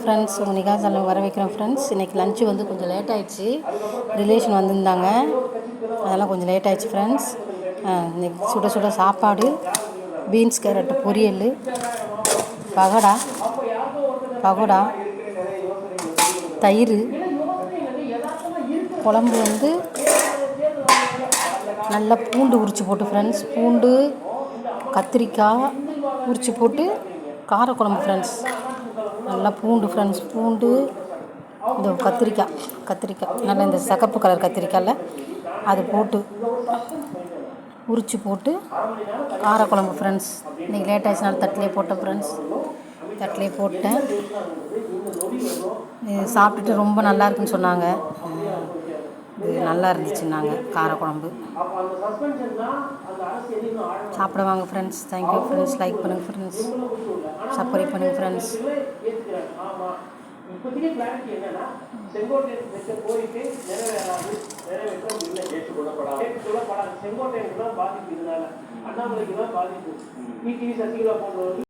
Friends, உங்கள் நிகா சேனலுக்கு வர வைக்கிறேன் ஃப்ரெண்ட்ஸ். இன்றைக்கி லஞ்சு வந்து கொஞ்சம் லேட் ஆகிடுச்சு. ரிலேஷன் வந்திருந்தாங்க, அதெல்லாம் கொஞ்சம் லேட் ஆகிடுச்சு ஃப்ரெண்ட்ஸ். இன்றைக்கி சுட சுட சாப்பாடு, பீன்ஸ் கேரட் பொரியல், பகோடா, தயிர் குழம்பு வந்து நல்லா பூண்டு உரித்து போட்டு ஃப்ரெண்ட்ஸ், பூண்டு கத்திரிக்காய் உரித்து போட்டு காரக்குழம்பு ஃப்ரெண்ட்ஸ். நல்லா பூண்டு ஃப்ரெண்ட்ஸ், பூண்டு இந்த கத்திரிக்காய் நல்லா இந்த சிகப்பு கலர் கத்திரிக்காயில் அது போட்டு உரித்து போட்டு காரக்குழம்பு ஃப்ரெண்ட்ஸ். இன்றைக்கி லேட் ஆகிடுச்சுனால தட்டிலே போட்டேன் ஃப்ரெண்ட்ஸ். தட்டிலே போட்டேன். சாப்பிட்டுட்டு ரொம்ப நல்லா இருக்குன்னு சொன்னாங்க. இது நல்லா இருந்துச்சுன்னாங்க காரக்குழம்பு. சாப்பிட வாங்க ஃப்ரெண்ட்ஸ். Thank you friends. லைக் பண்ணுங்கள் ஃப்ரெண்ட்ஸ், சப்ஸ்கிரைப் பண்ணுங்கள் ஃப்ரெண்ட்ஸ். இப்போதைக்கு கிளாரிட்டி என்னன்னா, செங்கோட்டையன் வச்ச கோரிக்கை நிறைவேற்றம் இல்லை, ஏற்றுக்கொள்ளப்படாது. செங்கோட்டையனுக்கு தான் பாதிப்பு, இதனால அண்ணாமலைக்கு தான் பாதிப்பு. சசிகலா போன்றவர்கள்